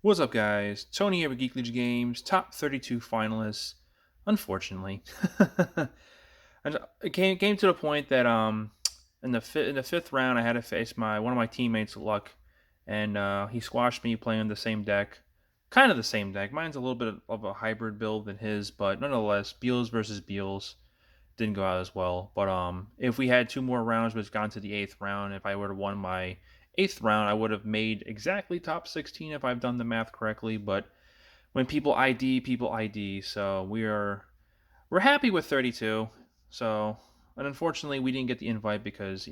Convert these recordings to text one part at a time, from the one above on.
What's up, guys? Tony here with Geek Legion Games, top 32 finalists. Unfortunately, and it came to the point that in the fifth round, I had to face one of my teammates, Luck, and he squashed me playing the same deck, kind of the same deck. Mine's a little bit of a hybrid build than his, but nonetheless, Beals versus Beals didn't go out as well. But if we had two more rounds, which gone to the eighth round, if I would have won my eighth round, I would have made exactly top 16 if I've done the math correctly. But when people ID, people ID. So we're happy with 32. So, and unfortunately, we didn't get the invite because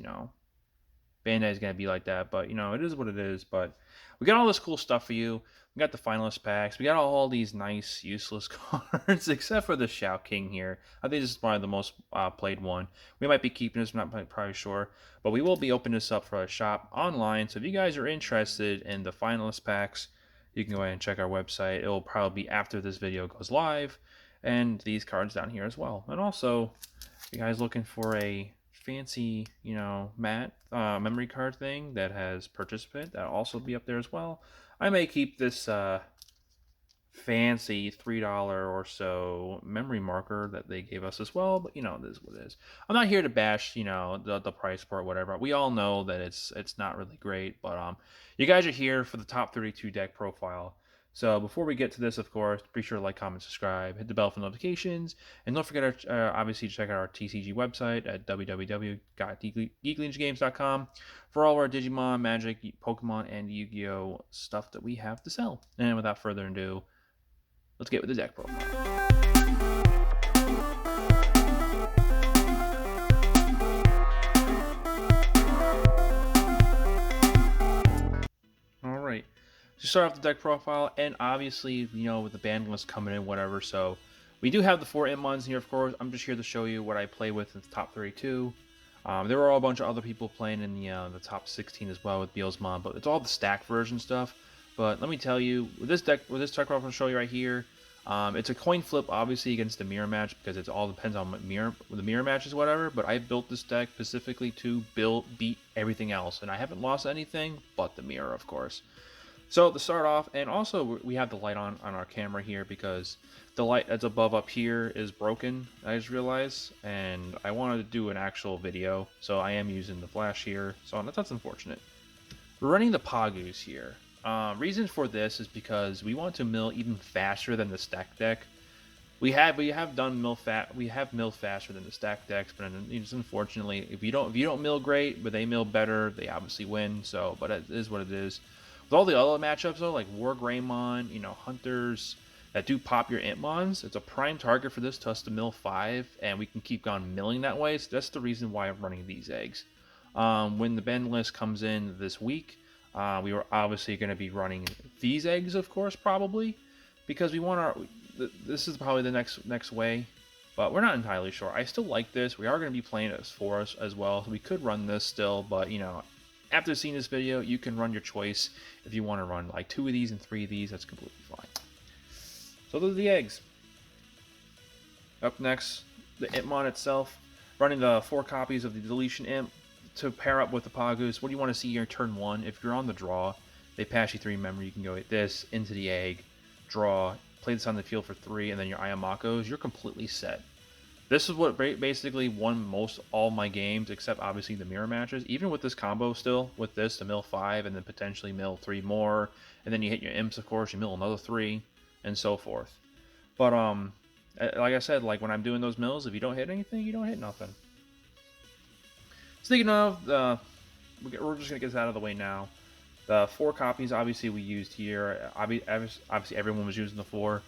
Bandai is gonna be like that, but it is what it is. But we got all this cool stuff for you. We got the finalist packs. We got all these nice, useless cards, except for the Shao King here. I think this is probably the most played one. We might be keeping this, I'm not probably sure, but we will be opening this up for a shop online. So if you guys are interested in the finalist packs, you can go ahead and check our website. It will probably be after this video goes live, and these cards down here as well. And also, if you guys looking for a fancy, matte memory card thing that has participant, that'll also be up there as well. I may keep this fancy $3 or so memory marker that they gave us as well, but this is what it is. I'm not here to bash, the price part, whatever. We all know that it's not really great, but you guys are here for the top 32 deck profile. So before we get to this, of course, be sure to like, comment, subscribe, hit the bell for notifications, and don't forget, obviously, to check out our TCG website at www.geeklegionsgames.com for all of our Digimon, Magic, Pokemon, and Yu-Gi-Oh! Stuff that we have to sell. And without further ado, let's get with the deck profile. All right. To start off the deck profile, and obviously, with the ban list coming in, whatever, so we do have the 4 Intmons here, of course. I'm just here to show you what I play with in the top 32. There were a bunch of other people playing in the top 16 as well with Beelzemon, but it's all the stack version stuff. But let me tell you, with this deck profile I'm going to show you right here, it's a coin flip, obviously, against the mirror match, because it all depends on the mirror matches, whatever. But I built this deck specifically to beat everything else, and I haven't lost anything but the mirror, of course. So to start off, and also we have the light on our camera here because the light that's above up here is broken, I just realized, and I wanted to do an actual video, so I am using the flash here, so that's unfortunate. We're running the Pagus here. Reason for this is because we want to mill even faster than the stack deck. We have milled faster than the stack decks, but unfortunately, if you don't mill great, but they mill better, they obviously win. So, but it is what it is. With all the other matchups though, like War Greymon, Hunters that do pop your Intmons, it's a prime target for this to us to mill 5, and we can keep on milling that way. So that's the reason why I'm running these eggs. When the ban list comes in this week, we were obviously going to be running these eggs, of course, probably, because we want this is probably the next way, but we're not entirely sure. I still like this. We are going to be playing it for us as well, so we could run this still, but after seeing this video, you can run your choice. If you want to run like 2 of these and 3 of these, that's completely fine. So those are the eggs. Up next, the Intmon itself, running the 4 copies of the Deletion Imp to pair up with the Pagus. What do you want to see here? Turn 1. If you're on the draw, they pass you 3 memory. You can go with this into the egg, draw, play this on the field for 3, and then your Ayamakos. You're completely set. This is what basically won all my games, except obviously the mirror matches. Even with this combo still, with this to mill 5 and then potentially mill 3 more, and then you hit your imps, of course, you mill another 3, and so forth. But like I said, like when I'm doing those mills, if you don't hit anything, you don't hit nothing. Speaking of, we're just gonna get this out of the way now. The 4 copies, obviously, we used here. Obviously, everyone was using the 4.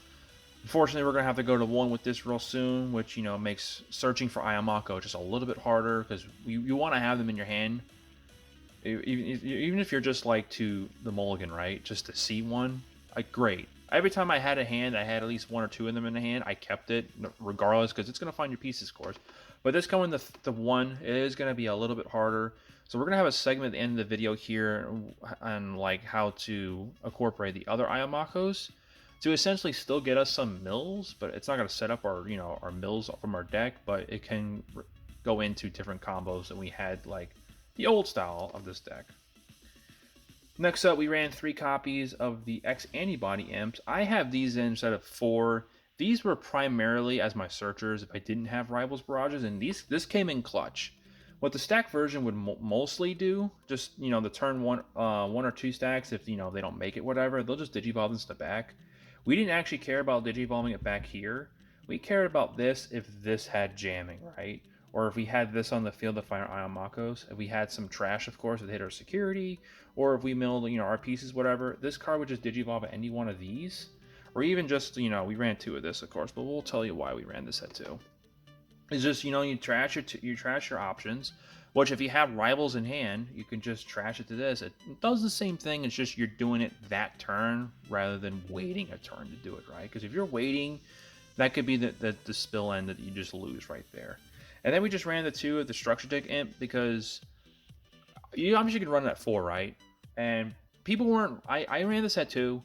Unfortunately, we're going to have to go to 1 with this real soon, which, makes searching for Ayamako just a little bit harder, because you want to have them in your hand. Even if you're just, like, to the mulligan, right? Just to see one, like, great. Every time I had a hand, I had at least 1 or 2 of them in the hand. I kept it, regardless, because it's going to find your pieces, of course. But this coming to 1, it is going to be a little bit harder. So we're going to have a segment at the end of the video here on, like, how to incorporate the other Ayamakos to essentially still get us some mills, but it's not going to set up our our mills from our deck, but it can go into different combos that we had, like the old style of this deck. Next up, we ran 3 copies of the X Antibody Imps. I have these instead of 4. These were primarily as my searchers if I didn't have Rivals Barrages, and this came in clutch. What the stack version would mostly do, just the turn one or two stacks, if they don't make it, whatever, they'll just digivolve this to the back. We didn't actually care about digivolving it back here. We cared about this if this had jamming, right? Or if we had this on the field to find our Iomakos. If we had some trash, of course, that hit our security, or if we milled, our pieces, whatever, this card would just digivolve at any one of these. Or even just, we ran 2 of this, of course, but we'll tell you why we ran this at 2. It's just, you trash your options, which if you have rivals in hand, you can just trash it to this. It does the same thing, it's just you're doing it that turn rather than waiting a turn to do it, right? Because if you're waiting, that could be the spill end that you just lose right there. And then we just ran the 2 of the Structure Deck Imp because you obviously could run it at 4, right? And people weren't. I ran this at 2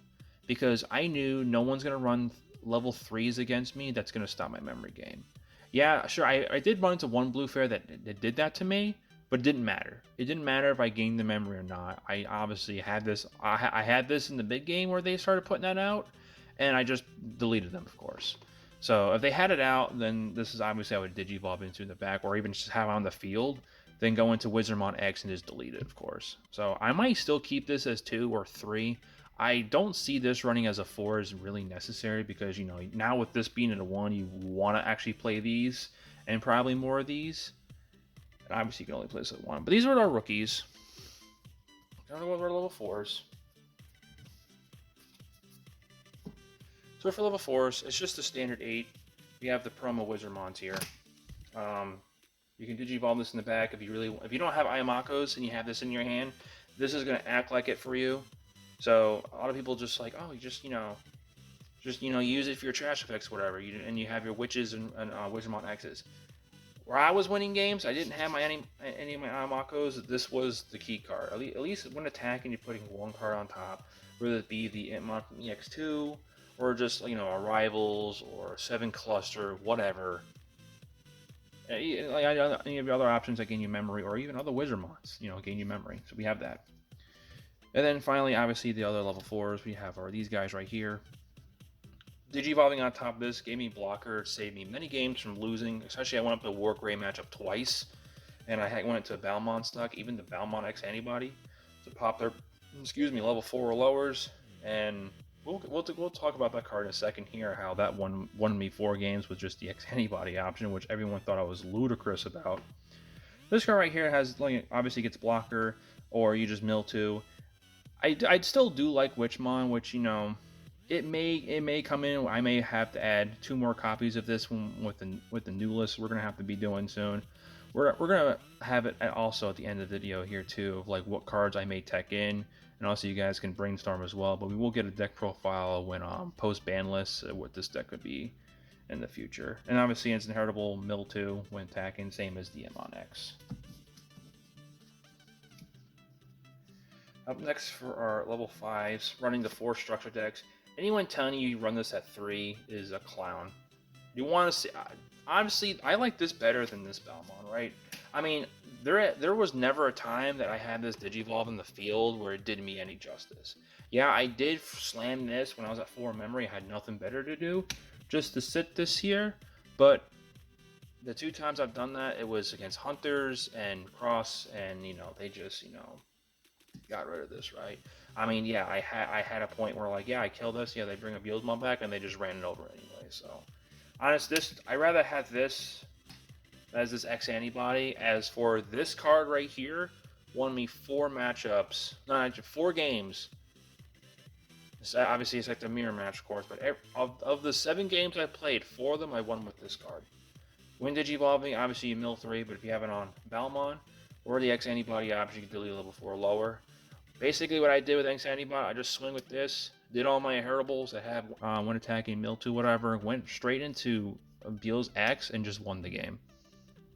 because I knew no one's going to run level 3s against me that's going to stop my memory game. Yeah, sure, I did run into one blue fair that did that to me, but it didn't matter. It didn't matter if I gained the memory or not. I obviously had this. I had this in the big game where they started putting that out, and I just deleted them, of course. So if they had it out, then this is obviously I would digivolve into in the back, or even just have it on the field, then go into Wizardmon X and just delete it, of course. So I might still keep this as 2 or 3. I don't see this running as a 4 as really necessary because, now with this being at a 1, you want to actually play these and probably more of these. And obviously you can only play this at 1. But these are our rookies. We're going to go over level 4s. So for level 4s, it's just the standard 8. We have the promo Wizardmons here. You can digivolve this in the back if you don't have Iomakos and you have this in your hand. This is going to act like it for you. So a lot of people just like, oh, you just use it for your trash effects, whatever. And you have your witches and Wizardmon X's. Where I was winning games, I didn't have any of my Iomakos. This was the key card. At least when attacking, you're putting 1 card on top, whether it be the Intmon from EX2 or just a Rivals or 7 Cluster, whatever. Any of the other options that gain you memory, or even other Wizardmons, gain you memory. So we have that. And then finally, obviously, the other level 4s we have are these guys right here. Digivolving on top of this gave me blocker, saved me many games from losing. Especially I went up to War Gray matchup twice, and I went into Beelzemon stuck, even the Beelzemon X Antibody, to pop their, level 4 or lowers. And we'll talk about that card in a second here, how that won me 4 games with just the X Antibody option, which everyone thought I was ludicrous about. This card right here has, obviously gets blocker, or you just mill 2. I still do like Witchmon, which, it may come in. I may have to add 2 more copies of this one with the new list we're gonna have to be doing soon. We're gonna have it also at the end of the video here too, of like what cards I may tech in, and also you guys can brainstorm as well. But we will get a deck profile when post ban lists what this deck could be in the future. And obviously it's inheritable mill 2 when attacking, same as the Mon X. Up next for our level 5s, running the 4 structure decks. Anyone telling you run this at 3 is a clown. You want to see... Honestly, I like this better than this Beelzemon, right? I mean, there was never a time that I had this Digivolve in the field where it did me any justice. Yeah, I did slam this when I was at 4 memory. I had nothing better to do just to sit this here, but the 2 times I've done that, it was against Hunters and Cross, and, they just, got rid of this, right? I mean, yeah, I had a point where, like, yeah, I killed this, yeah, they bring a Beelzemon back, and they just ran it over anyway, so. Honest, I rather have this as this X Antibody, as for this card right here, won me 4 matchups, no, actually 4 games. Obviously, it's like the mirror match, of course, but of the 7 games I played, 4 of them I won with this card. When Digivolving, obviously you mill 3, but if you have it on Beelzemon, or the X Antibody option, you can delete level 4 lower. Basically, what I did with X Antibody, I just swing with this, did all my inheritables that have when attacking, mill 2, whatever, went straight into Beelz X and just won the game.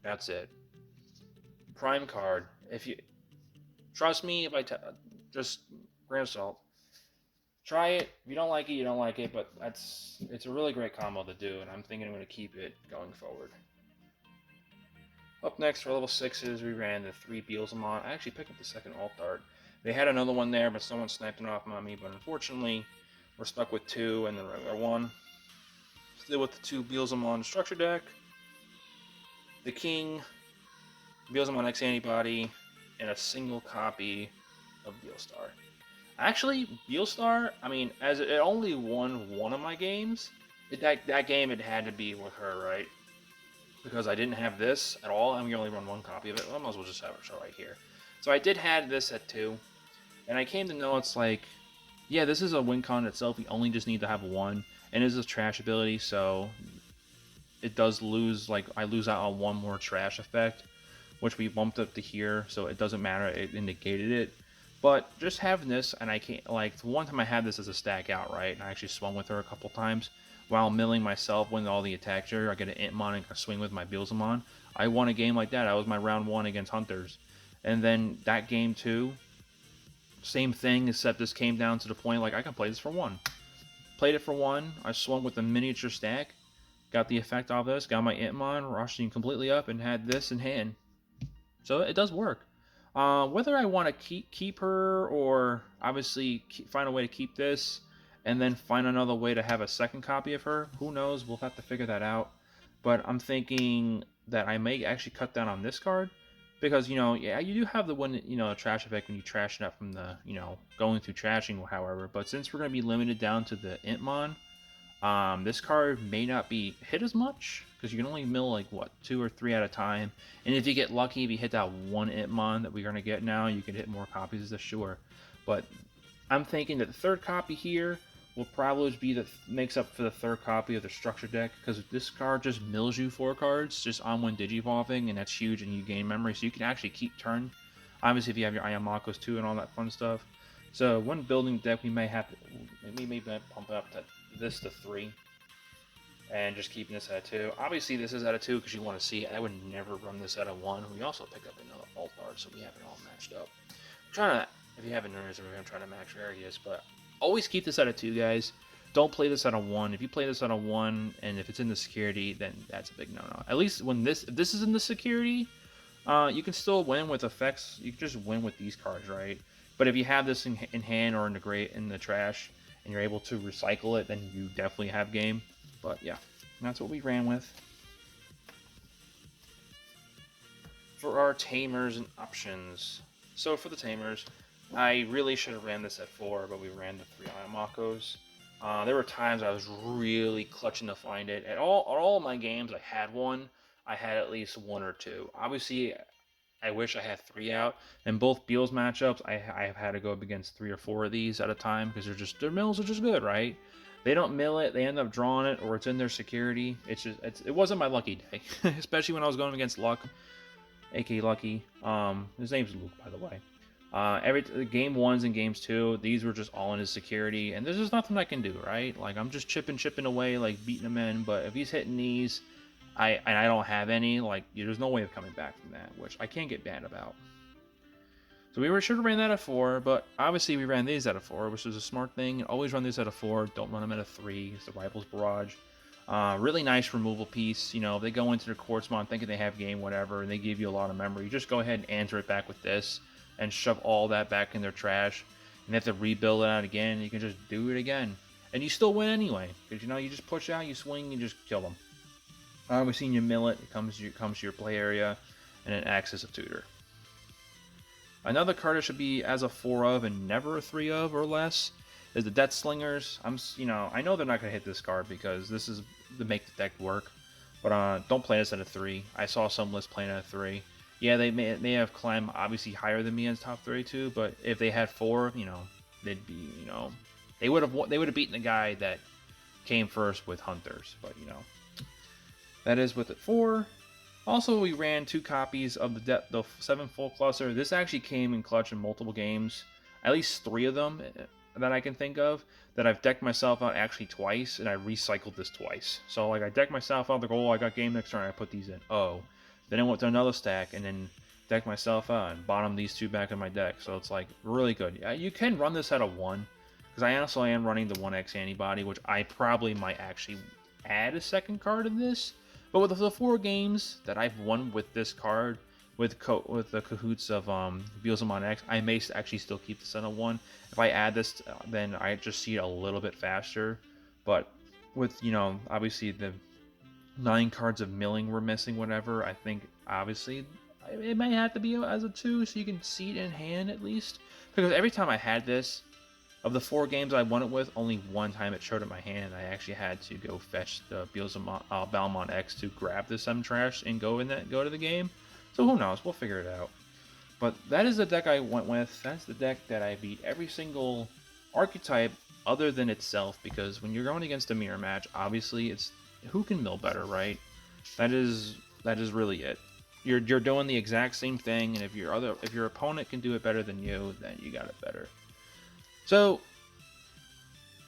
That's it. Prime card. If you trust me, if just grain of salt. Try it. If you don't like it, you don't like it. But it's a really great combo to do, and I'm thinking I'm going to keep it going forward. Up next for level 6s, we ran the 3 Beelzemon. I actually picked up the second alt art. They had another one there, but someone sniped it off on me. But unfortunately, we're stuck with 2 and the regular one. Still with the 2 Beelzemon structure deck, the King, Beelzemon X Antibody, and a single copy of Beelstar. Actually, Beelstar, I mean, as it only won one of my games, that game it had to be with her, right? Because I didn't have this at all, and we only run one copy of it. Well, I might as well just have it show right here. So I did have this at 2, and I came to know it's like, yeah, this is a win con itself. We only just need to have 1, and it is a trash ability, so it does lose, like, I lose out on 1 more trash effect, which we bumped up to here, so it doesn't matter, it negated it. But just having this, and I can't, like, the one time I had this as a stack out, right, and I actually swung with her a couple times, while milling myself with all the attacks here, I get an Intmon and a swing with my Beelzemon. I won a game like that. That was my round 1 against Hunters. And then that game 2, same thing, except this came down to the point, like, I can play this for 1. Played it for 1, I swung with a miniature stack, got the effect off this, got my Intmon, rushing completely up, and had this in hand. So it does work. Whether I want to keep her, or obviously find a way to keep this, and then find another way to have a second copy of her, who knows? We'll have to figure that out. But I'm thinking that I may actually cut down on this card, because, you know, yeah, you do have the one, you know, trash effect when you trash it up from the, you know, going through trashing, however. But since we're going to be limited down to the Intmon, this card may not be hit as much, because you can only mill, like, what, 2 or 3 at a time. And if you get lucky, if you hit that 1 Intmon that we're going to get now, you can hit more copies of this, sure. But I'm thinking that the 3rd copy here will probably be that makes up for the 3rd copy of the structure deck, because this card just mills you 4 cards just on when digivolving, and that's huge, and you gain memory, so you can actually keep turn. Obviously, if you have your Ayamakos too and all that fun stuff. So when building deck, we may have to, we may pump up to this to 3, and just keeping this at 2. Obviously, this is at a 2 because you want to see. I would never run this at a 1. We also pick up another alt card, so we have it all matched up. I'm trying to, if you haven't noticed, I'm trying to match rarities, but always keep this at a 2, guys. Don't play this at a 1. If you play this at a 1, and if it's in the security, then that's a big no-no. At least when if this is in the security, you can still win with effects. You can just win with these cards, right? But if you have this in hand or in the trash, and you're able to recycle it, then you definitely have game. But yeah, that's what we ran with. For our tamers and options. So for the tamers, I really should have ran this at 4, but we ran the 3 Ayamakos. There were times I was really clutching to find it. At all of my games, I had one. I had at least 1 or 2. Obviously, I wish I had 3 out. In both Beals matchups, I have had to go up against 3 or 4 of these at a time, because their mills are just good, right? They don't mill it, they end up drawing it, or it's in their security. It wasn't my lucky day, especially when I was going against Luck, aka Lucky. His name's Luke, by the way. Every game 1s and games 2, these were just all in his security, and there's just nothing I can do, right? Like, I'm just chipping away, like beating him in. But if he's hitting these, I don't have any, like, there's no way of coming back from that, which I can't get bad about. So we should have ran that at 4, but obviously we ran these at a 4, which is a smart thing. Always run these at a 4. Don't run them at a 3. It's the Rival's Barrage. Really nice removal piece. You know, if they go into their Quartzmon thinking they have game, whatever, and they give you a lot of memory, you just go ahead and answer it back with this and shove all that back in their trash. And if they have to rebuild it out again, you can just do it again. And you still win anyway, because, you know, you just push out, you swing, you just kill them. We've seen you mill it. It comes to your play area, and it acts as a tutor. Another card that should be as a 4 of and never a 3 of or less is the Death Slingers. I know they're not gonna hit this card because this is to make the deck work, but don't play this at a 3. I saw some lists playing at a 3. Yeah, they may have climbed obviously higher than me in top 32, but if they had 4, you know, they'd be, you know, they would have beaten the guy that came first with Hunters. But, you know, that is with it 4. Also, we ran 2 copies of the 7 full cluster. This actually came in clutch in multiple games, at least 3 of them that I can think of, that I've decked myself out actually twice, and I recycled this twice. So, like, I decked myself out, the goal, I got game next turn, I put these in. Oh. Then I went to another stack, and then decked myself out, and bottomed these 2 back in my deck. So it's, like, really good. You can run this at a 1, because I also am running the 1X Antibody, which I probably might actually add a second card of this. But with the 4 games that I've won with this card, with the cahoots of Beelzemon X, I may actually still keep the Sentinel one. If I add this, then I just see it a little bit faster. But with obviously the 9 cards of milling we're missing, whatever, I think obviously it might have to be as a 2 so you can see it in hand at least. Because every time I had this, of the 4 games I won it with, only one time it showed in my hand. I actually had to go fetch the Beelzemon X to grab the Sem Trash and go to the game. So who knows? We'll figure it out. But that is the deck I went with. That's the deck that I beat every single archetype other than itself, because when you're going against a mirror match, obviously it's who can mill better, right? That is really it. You're doing the exact same thing, and if your opponent can do it better than you, then you got it better. So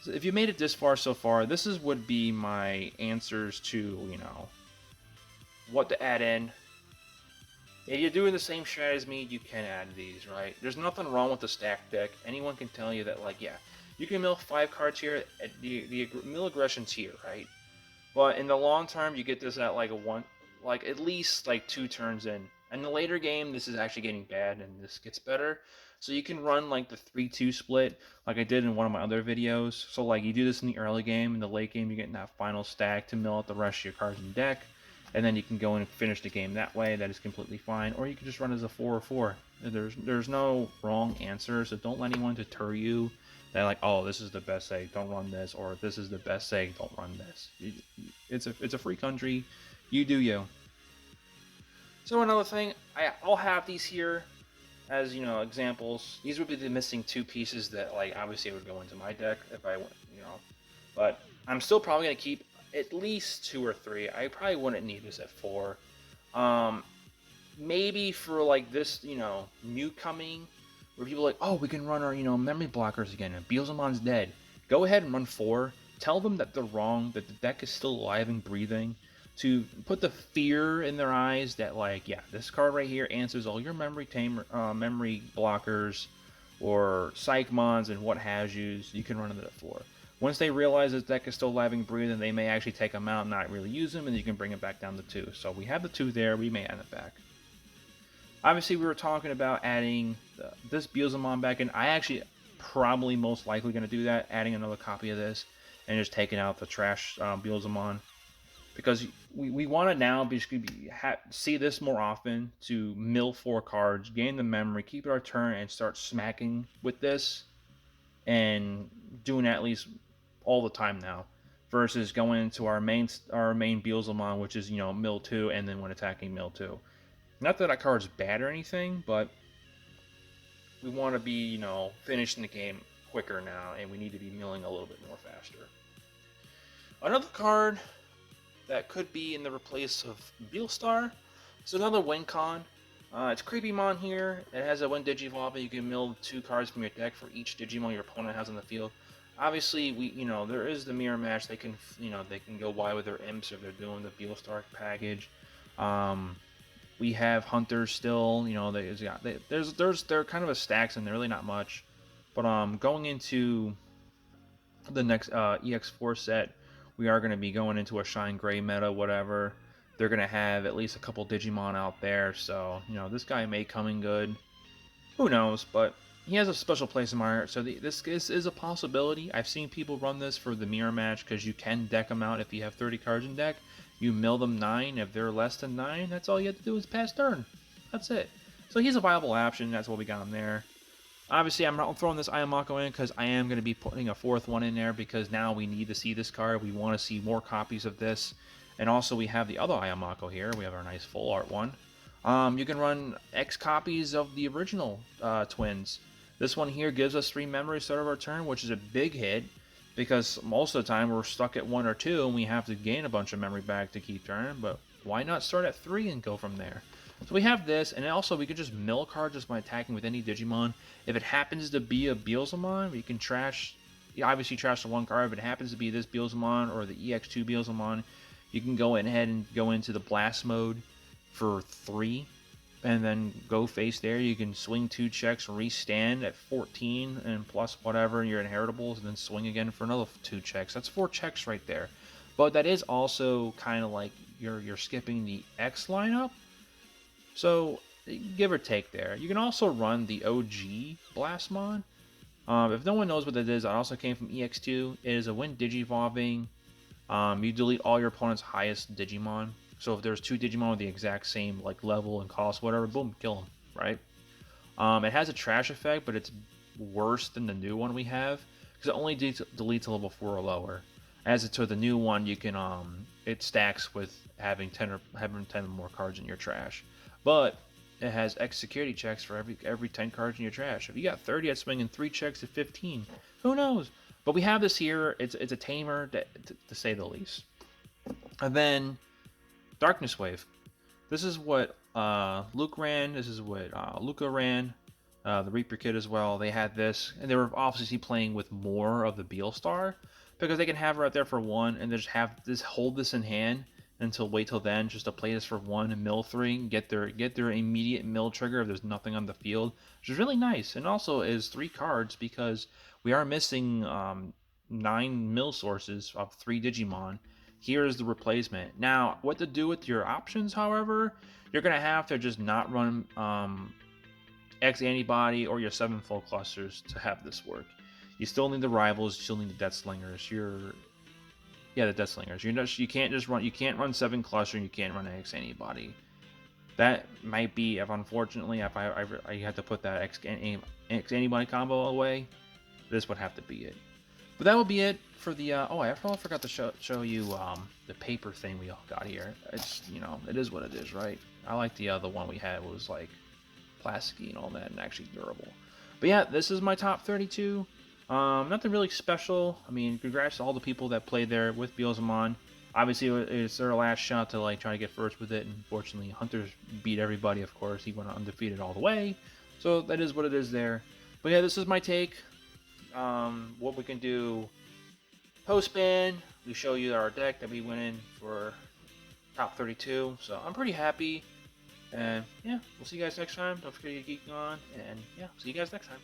if you made it this far so far, would be my answers to what to add in. If you're doing the same strat as me, you can add these, right? There's nothing wrong with the stack deck. Anyone can tell you that, like, yeah, you can mill 5 cards here, the mill aggression's here, right? But in the long term, you get this at like at least like 2 turns in. In the later game, this is actually getting bad, and this gets better. So you can run like the 3-2 split, like I did in one of my other videos. So like you do this in the early game, in the late game, you get in that final stack to mill out the rest of your cards in deck. And then you can go in and finish the game that way. That is completely fine. Or you can just run as a 4-4. There's no wrong answer, so don't let anyone deter you. That like, oh, this is the best egg, don't run this, or this is the best egg, don't run this. It's a free country. You do you. So another thing, I'll have these here as examples. These would be the missing 2 pieces that like obviously would go into my deck if I went, But I'm still probably gonna keep at least 2 or 3. I probably wouldn't need this at 4. Maybe for like this, new coming, where people are like, oh, we can run our, memory blockers again, and Beelzemon's dead. Go ahead and run 4. Tell them that they're wrong, that the deck is still alive and breathing, to put the fear in their eyes that, like, yeah, this card right here answers all your memory blockers, or Psychmons and what have yous. You can run it at 4. Once they realize this deck is still alive and breathing, they may actually take them out and not really use them, and you can bring it back down to 2. So we have the 2 there, we may add it back. Obviously, we were talking about adding this Beelzemon back in. I actually probably most likely going to do that, adding another copy of this, and just taking out the trash Beelzemon. Because we want to now basically see this more often, to mill 4 cards, gain the memory, keep it our turn, and start smacking with this, and doing that at least all the time now, versus going into our main Beelzemon, which is mill 2, and then when attacking mill 2. Not that card's bad or anything, but we want to be finishing the game quicker now, and we need to be milling a little bit more faster. Another card that could be in the replace of Beelstar is another win con. It's Creepymon here. It has a 1 Digivolve, and you can mill 2 cards from your deck for each Digimon your opponent has on the field. Obviously, there is the mirror match. They can they can go wide with their imps if they're doing the Beelstar package. We have Hunters still. They're kind of a stacks, and they're really not much. But going into the next EX4 set, we are going to be going into a Shine Gray meta, whatever. They're going to have at least a couple Digimon out there, so, this guy may come in good. Who knows, but he has a special place in my heart, so this is a possibility. I've seen people run this for the mirror match, because you can deck them out if you have 30 cards in deck. You mill them 9. If they're less than 9, that's all you have to do is pass turn. That's it. So he's a viable option. That's what we got him there. Obviously, I'm not throwing this Ayamako in because I am going to be putting a 4th one in there, because now we need to see this card. We want to see more copies of this. And also, we have the other Ayamako here. We have our nice full art one. You can run X copies of the original twins. This one here gives us 3 memory start of our turn, which is a big hit, because most of the time we're stuck at 1 or 2 and we have to gain a bunch of memory back to keep turn. But why not start at 3 and go from there? So we have this, and also we can just mill a card just by attacking with any Digimon. If it happens to be a Beelzemon, we can obviously trash the 1 card. If it happens to be this Beelzemon or the EX2 Beelzemon, you can go ahead and go into the blast mode for 3, and then go face there. You can swing 2 checks, restand at 14, and plus whatever your inheritables, and then swing again for another 2 checks. That's 4 checks right there. But that is also kind of like you're skipping the X lineup. So give or take there. You can also run the OG Blastmon. If no one knows what it is, it also came from EX2. It is a when Digivolving, you delete all your opponent's highest Digimon. So if there's two Digimon with the exact same like level and cost, whatever, boom, kill them, right? It has a trash effect, but it's worse than the new one we have because it only deletes a level 4 or lower. As to the new one, you can it stacks with having 10 or more cards in your trash, but it has X security checks for every 10 cards in your trash. If you got 30, I'd swing in 3 checks to 15. Who knows? But we have this here. It's a tamer to say the least. And then Darkness Wave. This is what Luke ran. This is what Luca ran. The Reaper Kid as well. They had this, and they were obviously playing with more of the Beal Star because they can have her out there for one, and just have this hold this in hand until wait till then just to play this for one and mill 3, and get their immediate mill trigger if there's nothing on the field, which is really nice. And also is 3 cards because we are missing 9 mill sources of 3 Digimon. Here is the replacement. Now, what to do with your options, however, you're going to have to just not run X Antibody or your 7 full clusters to have this work. You still need the rivals, you still need the Death Slingers. The Death Slingers. You can't run 7 cluster and you can't run X Antibody. That might be, unfortunately, if I had to put that X Antibody combo away, this would have to be it. But that will be it for the, I forgot to show you the paper thing we all got here. It's, it is what it is, right? I like the other one we had was like plasticky and all that and actually durable. But yeah, this is my top 32. Nothing really special. I mean, congrats to all the people that played there with Beelzemon. Obviously, it's their last shot to like try to get first with it, and unfortunately, Hunter's beat everybody. Of course, he went undefeated all the way. So that is what it is there. But yeah, this is my take. What we can do post-ban. We show you our deck that we went in for top 32. So I'm pretty happy. And yeah, we'll see you guys next time. Don't forget to geek on. And yeah, see you guys next time.